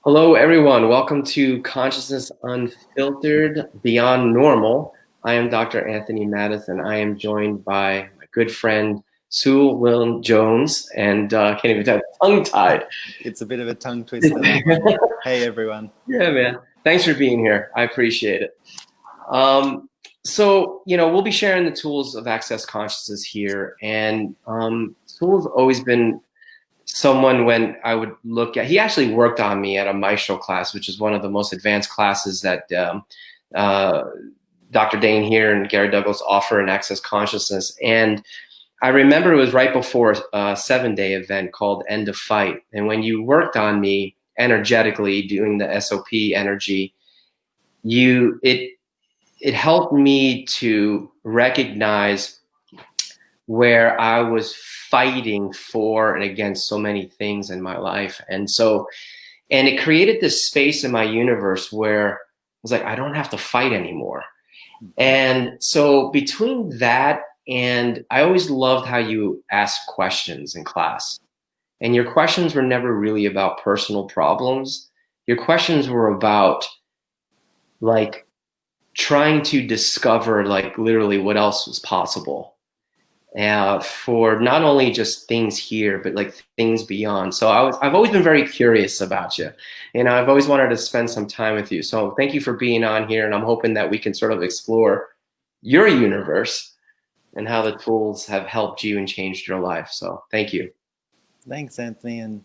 Hello, everyone. Welcome to Consciousness Unfiltered Beyond Normal. I am Dr. Anthony Mattis, and I am joined by my good friend Sue Wynne-Jones, and can't even tell, tongue-tied. It's a bit of a tongue twister, that one. Hey, everyone. Yeah, man. Thanks for being here. I appreciate it. We'll be sharing the tools of access consciousness here, and Sue's always been someone when I would look at, he actually worked on me at a maestro class, which is one of the most advanced classes that uh, Dr. Dane here and Gary Douglas offer in Access Consciousness. And I remember it was right before a 7-day event called End of Fight. And when you worked on me energetically doing the SOP energy, it helped me to recognize where I was fighting for and against so many things in my life. And it created this space in my universe where I was like, I don't have to fight anymore. And so between that, and I always loved how you asked questions in class. And your questions were never really about personal problems. Your questions were about like trying to discover like literally what else was possible for not only just things here, but like things beyond. So I've always been very curious about you. I've always wanted to spend some time with you. So thank you for being on here. And I'm hoping that we can sort of explore your universe and how the tools have helped you and changed your life. So thank you. Thanks, Anthony. And,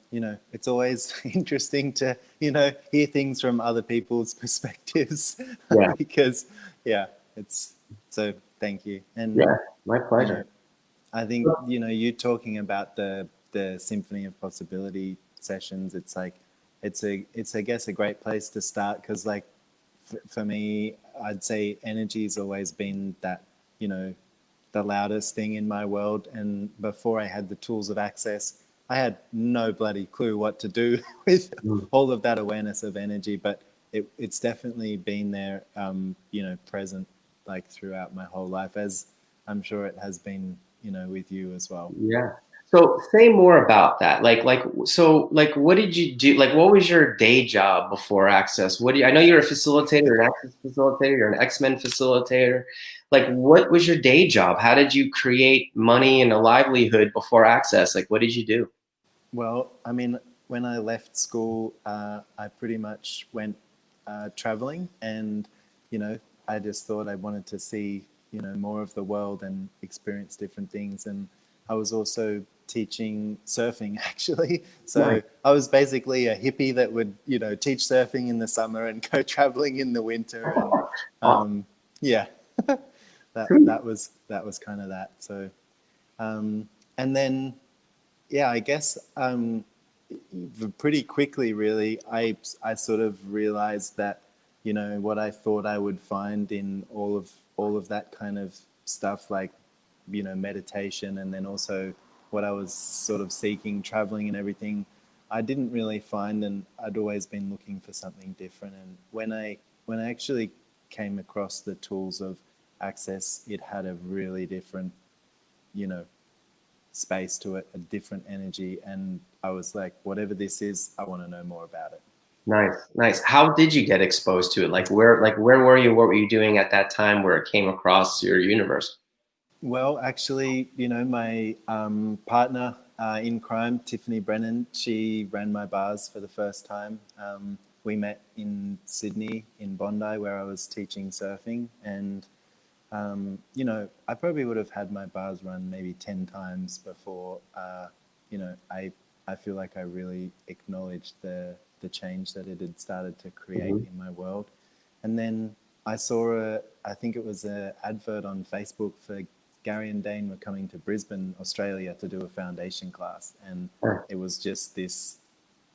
it's always interesting to, hear things from other people's perspectives Yeah. because, yeah, it's so thank you. And, Yeah, my pleasure. I think, you talking about the Symphony of Possibility sessions, it's like, it's I guess, a great place to start because, like, for me, I'd say energy's always been that, the loudest thing in my world. And before I had the tools of access, I had no bloody clue what to do with Mm. all of that awareness of energy. But it's definitely been there, present like throughout my whole life, as I'm sure it has been, with you as well. Yeah. So say more about that. Like, what did you do? Like, what was your day job before Access? I know you're a facilitator, an Access facilitator, you're an XMen facilitator. Like, what was your day job? How did you create money and a livelihood before Access? Like, what did you do? Well, I mean, when I left school, I pretty much went traveling, and I just thought I wanted to see more of the world and experience different things. And I was also teaching surfing actually, so Nice. I was basically a hippie that would teach surfing in the summer and go traveling in the winter. And Awesome. yeah, that was kind of that. So and then yeah, I guess pretty quickly, really, I sort of realized that what I thought I would find in all of that kind of stuff, like meditation, and then also what I was sort of seeking, traveling and everything, I didn't really find, and I'd always been looking for something different. And when I actually came across the tools of access, it had a really different, you know, space to it, a different energy. And I was like, whatever this is, I want to know more about it. Nice, nice. How did you get exposed to it? Like where were you? What were you doing at that time where it came across your universe? Well, actually, my partner in crime, Tiffany Brennan, she ran my bars for the first time. We met in Sydney, in Bondi, where I was teaching surfing. And, I probably would have had my bars run maybe 10 times before, I feel like I really acknowledged the change that it had started to create Mhm. in my world. And then I saw I think it was an advert on Facebook for Gary and Dane were coming to Brisbane, Australia to do a foundation class. And Sure. it was just this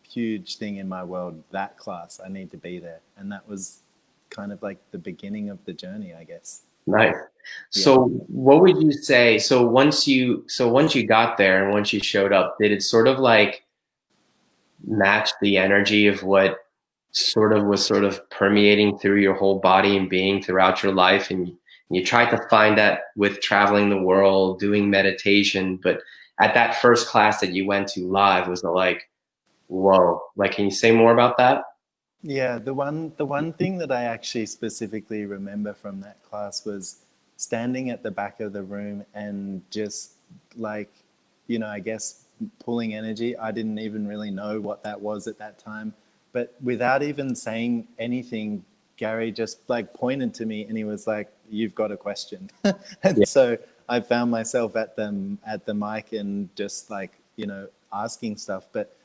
huge thing in my world, that class, I need to be there. And that was kind of like the beginning of the journey, I guess. Nice. Yeah. So what would you say? So once you got there and once you showed up, did it sort of like match the energy of what sort of permeating through your whole body and being throughout your life? And you tried to find that with traveling the world, doing meditation, but at that first class that you went to live, was it like, whoa, like, can you say more about that? Yeah, the one thing that I actually specifically remember from that class was standing at the back of the room and just like, I guess pulling energy. I didn't even really know what that was at that time, but without even saying anything, Gary just like pointed to me and he was like, "You've got a question." And Yeah. so I found myself at the mic and just like, asking stuff, but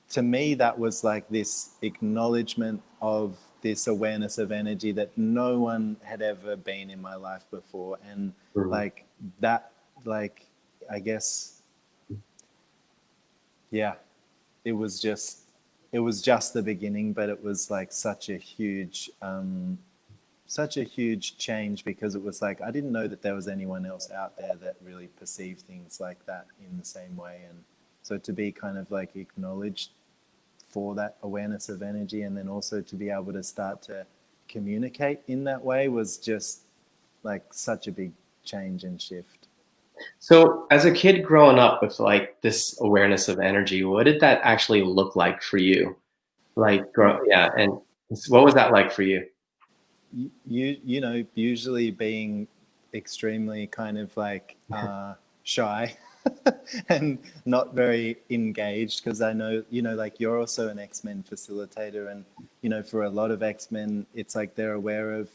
to me, that was like this acknowledgement of this awareness of energy that no one had ever been in my life before. And Mhm. like that, like, I guess, yeah, it was just, it was just the beginning, but it was like such a huge change because it was like, I didn't know that there was anyone else out there that really perceived things like that in the same way. And so to be kind of like acknowledged for that awareness of energy and then also to be able to start to communicate in that way was just like such a big change and shift. So, as a kid growing up with like this awareness of energy, what did that actually look like for you? Like, yeah, and what was that like for you? Usually being extremely kind of like shy and not very engaged because I know, like you're also an X-Men facilitator, and for a lot of X-Men it's like they're aware of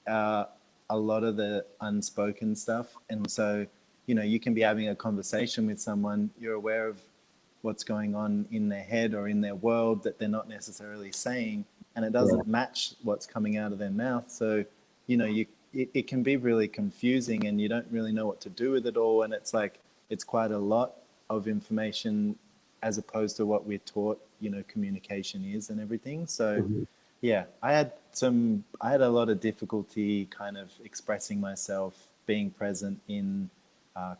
uh, a lot of the unspoken stuff, and so you can be having a conversation with someone, you're aware of what's going on in their head or in their world that they're not necessarily saying, and it Yeah, doesn't match what's coming out of their mouth. So, it can be really confusing, and you don't really know what to do with it all. And it's like it's quite a lot of information as opposed to what we're taught, communication is and everything. So, mhm. yeah, I had a lot of difficulty kind of expressing myself, being present in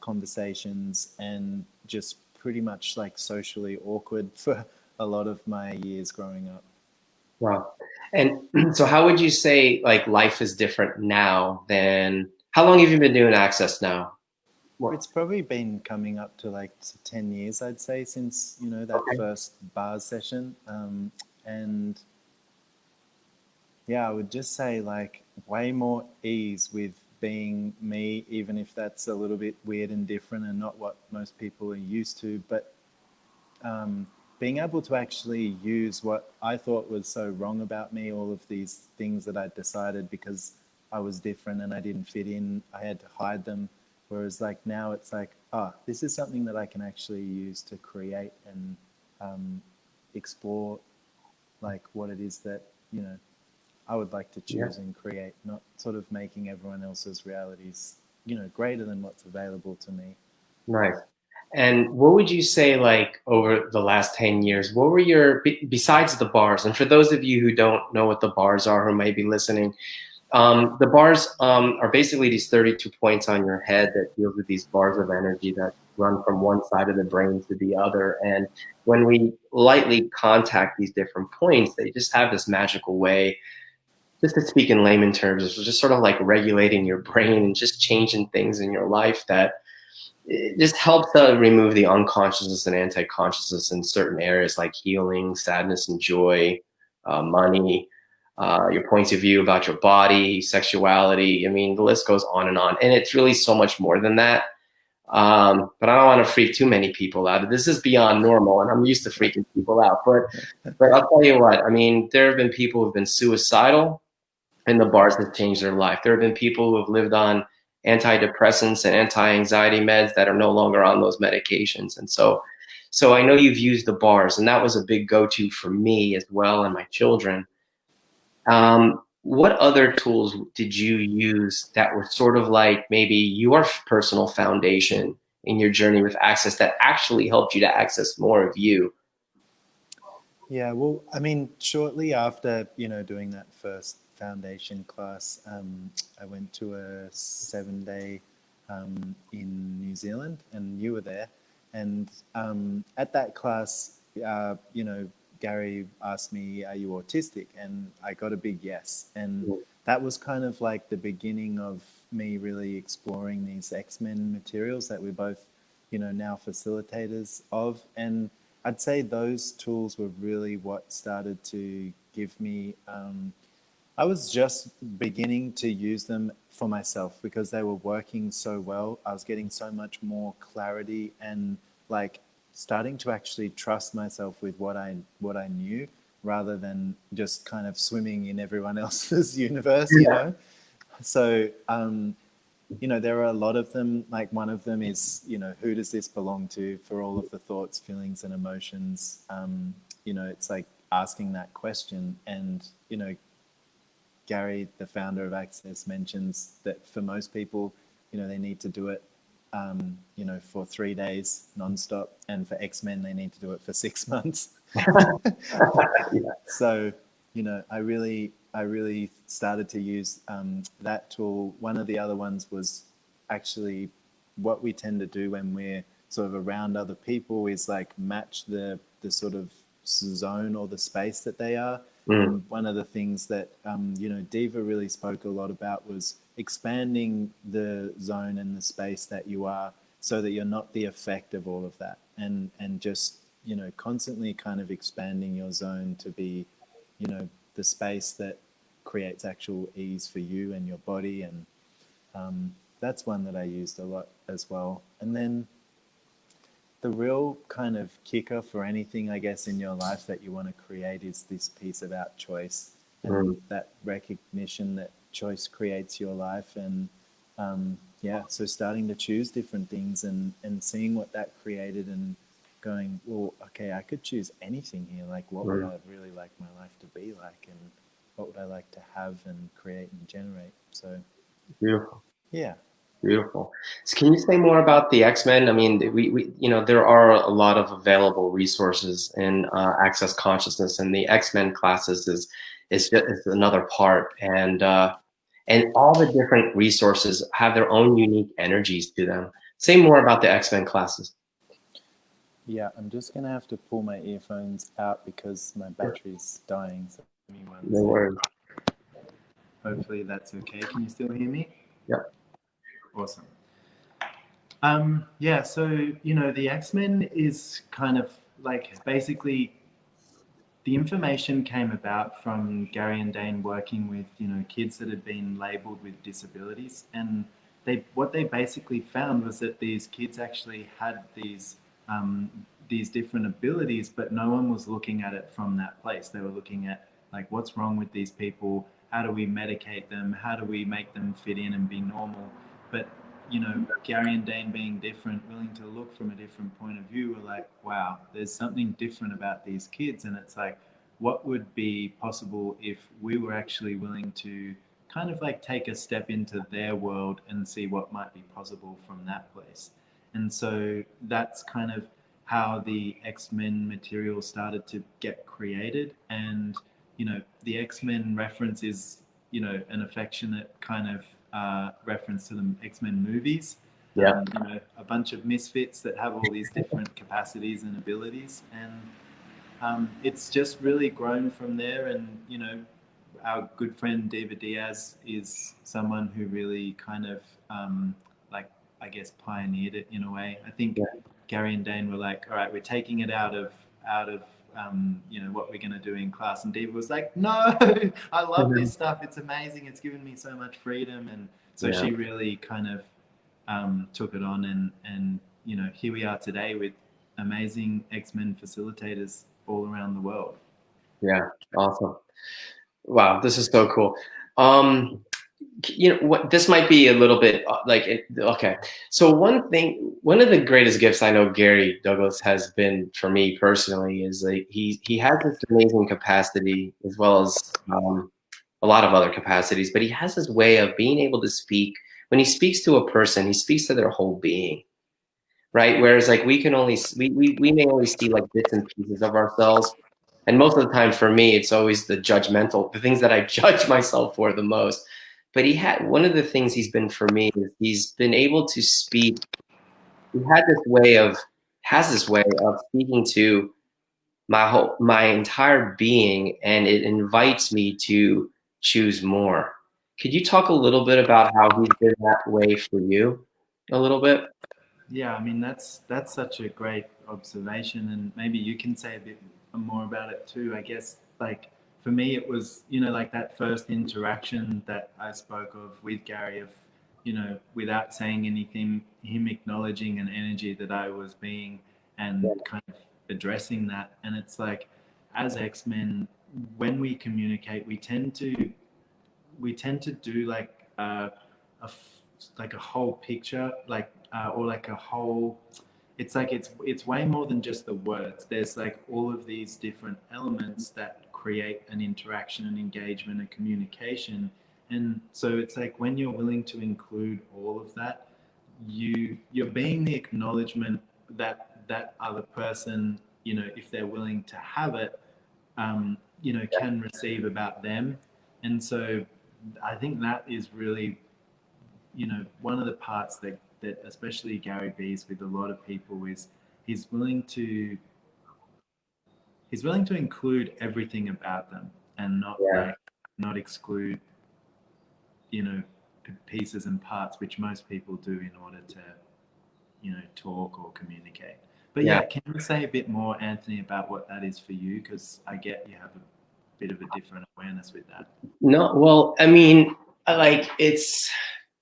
conversations, and just pretty much like socially awkward for a lot of my years growing up. Wow. And so, how would you say like life is different now than how long have you been doing Access now? What? It's probably been coming up to like 10 years, I'd say, since, that Okay. first bars session. And yeah, I would just say like way more ease with being me, even if that's a little bit weird and different and not what most people are used to. But being able to actually use what I thought was so wrong about me, all of these things that I decided because I was different and I didn't fit in, I had to hide them. Whereas like now it's like, this is something that I can actually use to create and explore like what it is that, I would like to Yeah. choose and create, not sort of making everyone else's realities, greater than what's available to me. Nice. And what would you say, like, over the last 10 years, what were your, besides the bars, and for those of you who don't know what the bars are, who may be listening, the bars are basically these 32 points on your head that deals with these bars of energy that run from one side of the brain to the other. And when we lightly contact these different points, they just have this magical way, just to speak in layman terms, it's just sort of like regulating your brain and just changing things in your life that it just helps remove the unconsciousness and anti-consciousness in certain areas like healing, sadness and joy, money, your points of view about your body, sexuality. I mean, the list goes on and on. And it's really so much more than that. But I don't want to freak too many people out. This is beyond normal, and I'm used to freaking people out. But I'll tell you what, I mean, there have been people who've been suicidal and the bars have changed their life. There have been people who have lived on antidepressants and anti-anxiety meds that are no longer on those medications. And so I know you've used the bars, and that was a big go-to for me as well and my children. What other tools did you use that were sort of like maybe your personal foundation in your journey with Access that actually helped you to access more of you? Yeah, well, I mean, shortly after, doing that first foundation class, I went to a 7 day in New Zealand, and you were there. And at that class, Gary asked me, "Are you autistic?" And I got a big yes. And that was kind of like the beginning of me really exploring these X-Men materials that we're both, now facilitators of. And I'd say those tools were really what started to give me, I was just beginning to use them for myself because they were working so well. I was getting so much more clarity and like starting to actually trust myself with what I knew rather than just kind of swimming in everyone else's universe, you Yeah. know? So, you know, there are a lot of them. Like one of them is, you know, who does this belong to for all of the thoughts, feelings, and emotions? You know, it's like asking that question. And, you know, Gary, the founder of Access, mentions that for most people, you know, they need to do it, you know, for 3 days nonstop. And for XMen, they need to do it for 6 months. Yeah. So, you know, I really started to use that tool. One of the other ones was actually what we tend to do when we're sort of around other people is like match the sort of zone or the space that they are. Mm. And one of the things that you know, Diva really spoke a lot about was expanding the zone and the space that you are, so that you're not the effect of all of that, and just, you know, constantly kind of expanding your zone to be, you know, the space that creates actual ease for you and your body. And that's one that I used a lot as well. And then the real kind of kicker for anything, I guess, in your life that you want to create is this piece about choice and Mm. that recognition that choice creates your life. And yeah, so starting to choose different things and seeing what that created and going, well, okay, I could choose anything here. Like, what would Mm. I really like my life to be like? And what would I like to have and create and generate? So, Beautiful. yeah. Beautiful. So can you say more about the X-Men? I mean, you know, there are a lot of available resources in Access Consciousness, and the X-Men classes is another part, and all the different resources have their own unique energies to them. Say more about the X-Men classes. Yeah, I'm just gonna have to pull my earphones out because my battery's dying. So give me one No sec. worries. Hopefully that's okay. Can you still hear me? Yeah. Awesome. Yeah, so you know, the X-Men is kind of like basically the information came about from Gary and Dane working with, you know, kids that had been labeled with disabilities, and what they basically found was that these kids actually had these different abilities, but no one was looking at it from that place. They were looking at like, what's wrong with these people? How do we medicate them? How do we make them fit in and be normal? But you know, Gary and Dane being different, willing to look from a different point of view, were like, wow, there's something different about these kids. And it's like, what would be possible if we were actually willing to kind of like take a step into their world and see what might be possible from that place? And so that's kind of how the X-Men material started to get created. And, you know, the X-Men reference is, you know, an affectionate kind of reference to the X-Men movies. Yeah. You know, a bunch of misfits that have all these different capacities and abilities, and it's just really grown from there. And you know, our good friend David Diaz is someone who really kind of like, I guess, pioneered it in a way. I think Yeah. Gary and Dane were like, all right, we're taking it out of you know, what we're going to do in class. And Diva was like, no, I love this Mhm. stuff. It's amazing. It's given me so much freedom. And so Yeah. she really kind of took it on, and you know, here we are today with amazing X-Men facilitators all around the world. Yeah. Awesome. Wow, this is so cool. Um, you know what, this might be a little bit okay, so one of the greatest gifts I know Gary Douglas has been for me personally is like he has this amazing capacity as well as a lot of other capacities, but he has this way of being able to speak. When he speaks to a person, he speaks to their whole being, right? Whereas like we can only we may only see like bits and pieces of ourselves, and most of the time for me it's always the things that I judge myself for the most. But he had one of the things he's been for me is he's been able to speak. He had this way of has this way of speaking to my entire being, and it invites me to choose more. Could you talk a little bit about how he's been that way for you a little bit? Yeah, I mean, that's such a great observation, and maybe you can say a bit more about it too. I guess, like, for me, it was, you know, like that first interaction that I spoke of with Gary, of, you know, without saying anything, him acknowledging an energy that I was being, and kind of addressing that. And it's like, as X-Men, when we communicate, we tend to do like like a whole picture, like or like a whole. It's like it's way more than just the words. There's like all of these different elements that create an interaction, and engagement, and communication. And so it's like, when you're willing to include all of that, you're being the acknowledgement that that other person, you know, if they're willing to have it, you know, can receive about them. And so I think that is really, you know, one of the parts that especially Gary V's with a lot of people is he's willing to include everything about them, and not Yeah. like, not exclude, you know, pieces and parts, which most people do in order to, you know, talk or communicate. But Yeah. yeah, can you say a bit more, Anthony, about what that is for you? Because I get you have a bit of a different awareness with that. No, well, I mean, like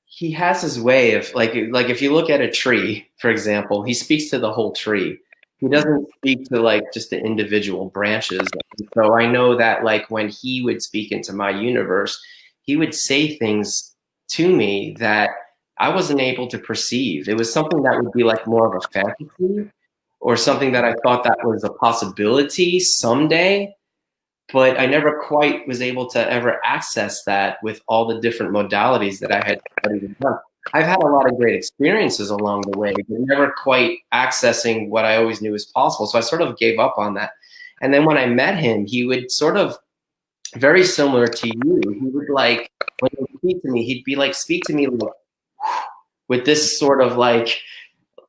he has his way of like if you look at a tree, for example, he speaks to the whole tree. He doesn't speak to like just the individual branches. So I know that like when he would speak into my universe, he would say things to me that I wasn't able to perceive. It was something that would be like more of a fantasy, or something that I thought that was a possibility someday, but I never quite was able to ever access that with all the different modalities that I had studied and done. I've had a lot of great experiences along the way, but never quite accessing what I always knew was possible. So I sort of gave up on that. And then when I met him, he would sort of, very similar to you, he would like, when he would speak to me, he'd be like, speak to me like, with this sort of like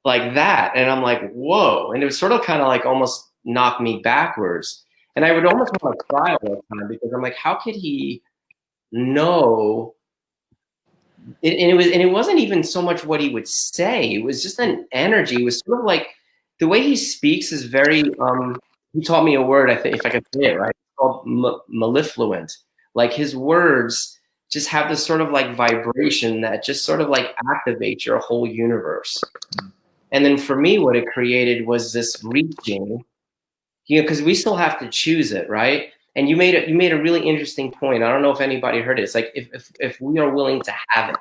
that. And I'm like, whoa. And it was sort of kind of like almost knock me backwards. And I would almost want to cry all the time, because I'm like, how could he know? And it wasn't even so much what he would say. It was just an energy. It was sort of like the way he speaks is very, he taught me a word, I think, if I could say it right, it's called mellifluent. Like his words just have this sort of like vibration that just sort of like activates your whole universe. And then for me, what it created was this reaching, you know, because we still have to choose it, right? And you made a really interesting point. I don't know if anybody heard it. It's like if we are willing to have it,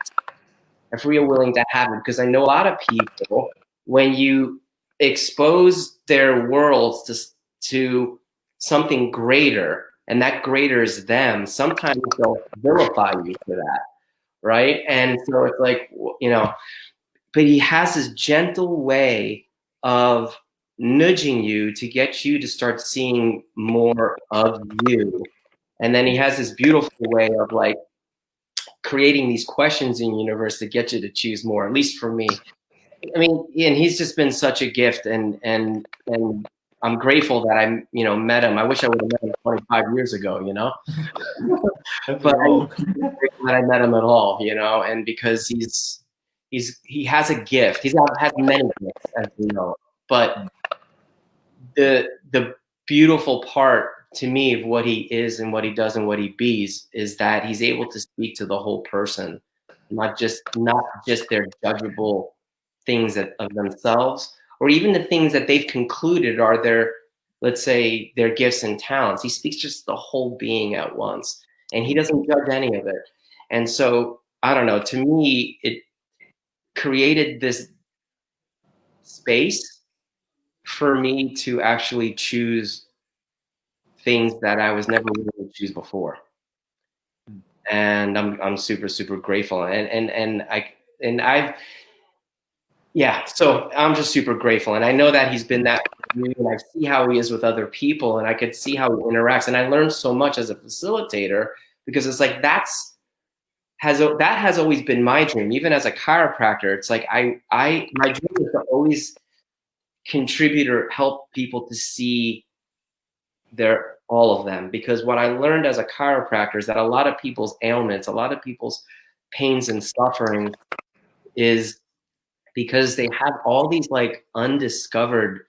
if we are willing to have it, because I know a lot of people, when you expose their worlds to something greater, and that greater is them, sometimes they'll vilify you for that, right? And so it's like, you know, but he has this gentle way of nudging you to get you to start seeing more of you. And then he has this beautiful way of like creating these questions in the universe to get you to choose more, at least for me. I mean, and he's just been such a gift, and I'm grateful that I, you know, met him. I wish I would have met him 25 years ago, you know, but I'm grateful that I met him at all, you know, and because he has a gift. He's has many gifts, as we know, but the beautiful part to me of what he is and what he does and what he bees is that he's able to speak to the whole person, not just their judgeable things of themselves, or even the things that they've concluded are their, let's say, their gifts and talents. He speaks just the whole being at once, and he doesn't judge any of it. And so I don't know, to me it created this space for me to actually choose things that I was never willing to choose before. And I'm super, super grateful. And I've, yeah, so I'm just super grateful. And I know that he's been that with me, and I see how he is with other people, and I could see how he interacts. And I learned so much as a facilitator, because it's like that has always been my dream. Even as a chiropractor, it's like my dream is to always contribute or help people to see all of them. Because what I learned as a chiropractor is that a lot of people's ailments, a lot of people's pains and suffering is because they have all these like undiscovered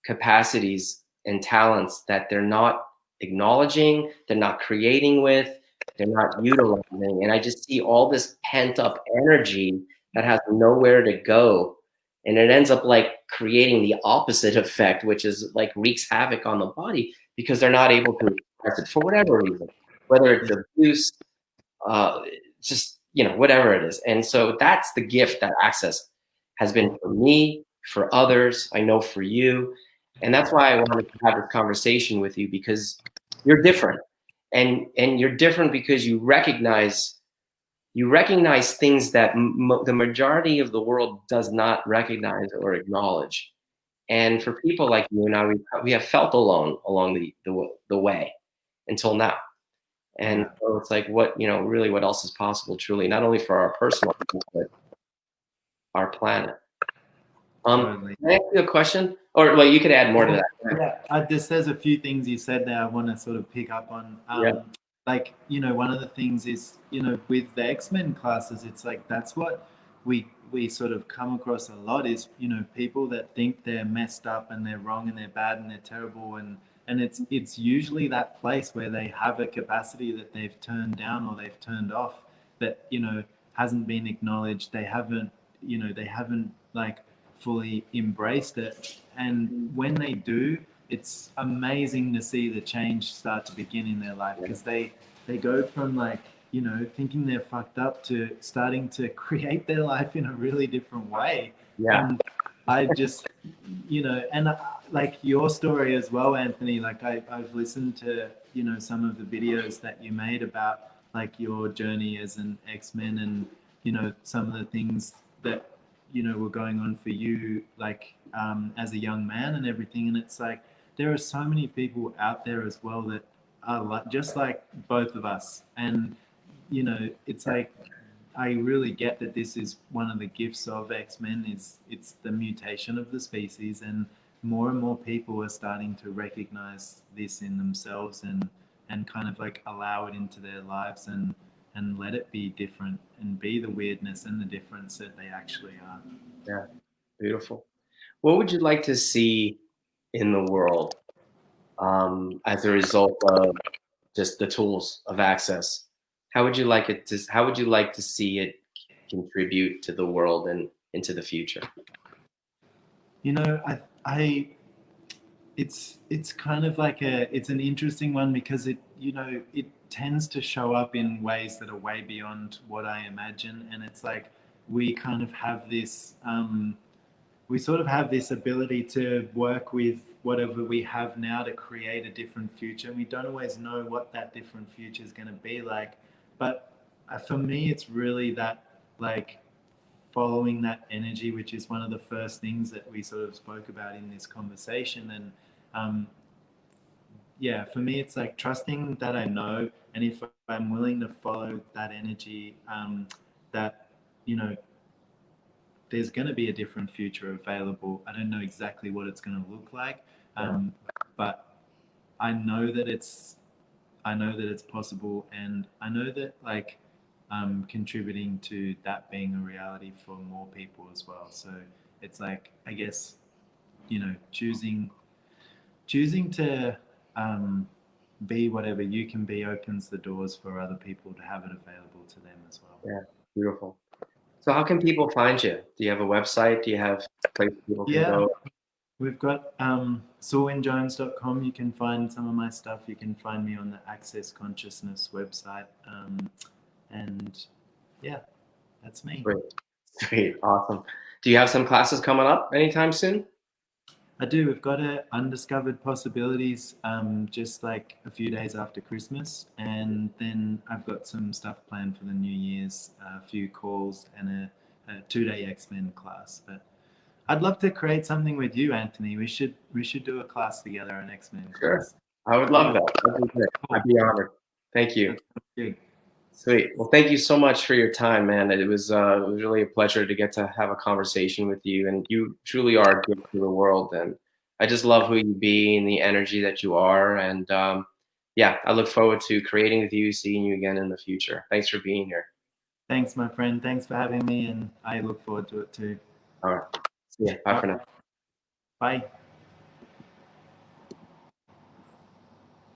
capacities and talents that they're not acknowledging, they're not creating with, they're not utilizing. And I just see all this pent up energy that has nowhere to go. And it ends up like creating the opposite effect, which is like wreaks havoc on the body because they're not able to express it for whatever reason, whether it's abuse, just, whatever it is. And so that's the gift that Access has been for me, for others, I know for you. And that's why I wanted to have this conversation with you, because you're different. And you're different because you recognize things that the majority of the world does not recognize or acknowledge. And for people like you and I, we have felt alone along the way until now. And so it's like, really what else is possible, truly, not only for our personal life, but our planet. Totally. Can I ask you a question? Or well, you could add more to that. Yeah, there's a few things you said there I want to sort of pick up on. Like, one of the things is, with the XMen classes, it's like that's what we sort of come across a lot is, people that think they're messed up and they're wrong and they're bad and they're terrible, and it's usually that place where they have a capacity that they've turned down or they've turned off that, hasn't been acknowledged. They haven't like fully embraced it. And when they do, it's amazing to see the change start to begin in their life, because they go from like, thinking they're fucked up to starting to create their life in a really different way. And I just, and like your story as well, Anthony, like I've listened to, some of the videos that you made about like your journey as an X-Men, and, some of the things that, were going on for you, like as a young man and everything. And it's like, there are so many people out there as well that are like, just like both of us. And, it's like, I really get that this is one of the gifts of X-Men is it's the mutation of the species, and more people are starting to recognize this in themselves and kind of like allow it into their lives and let it be different and be the weirdness and the difference that they actually are. Yeah, beautiful. What would you like to see in the world as a result of just the tools of Access? How would you like to see it contribute to the world and into the future? I it's kind of like it's an interesting one, because it tends to show up in ways that are way beyond what I imagine. And it's like we kind of have this we sort of have this ability to work with whatever we have now to create a different future. We don't always know what that different future is going to be like, but for me, it's really that, like, following that energy, which is one of the first things that we sort of spoke about in this conversation. And yeah, for me, it's like trusting that I know, and if I'm willing to follow that energy, that, there's going to be a different future available. I don't know exactly what it's going to look like, but I know that it's possible, and I know that, like, contributing to that being a reality for more people as well. So it's like, I guess, choosing to be whatever you can be opens the doors for other people to have it available to them as well. Yeah, beautiful. So how can people find you? Do you have a website? Do you have places people can go? We've got Wynne-Jones.com. You can find some of my stuff. You can find me on the Access Consciousness website. And yeah, that's me. Great. Awesome. Do you have some classes coming up anytime soon? I do. We've got Undiscovered Possibilities just like a few days after Christmas. And then I've got some stuff planned for the New Year's, a few calls and a 2-day X-Men class. But I'd love to create something with you, Anthony. We should do a class together, an X-Men class. Sure. I would love that. I'd be honored. Thank you. Sweet. Well, thank you so much for your time, man. It was really a pleasure to get to have a conversation with you, and you truly are a gift to the world. And I just love who you be and the energy that you are. And yeah, I look forward to creating with you, seeing you again in the future. Thanks for being here. Thanks, my friend. Thanks for having me, and I look forward to it too. All right. See ya. Bye for now. Bye.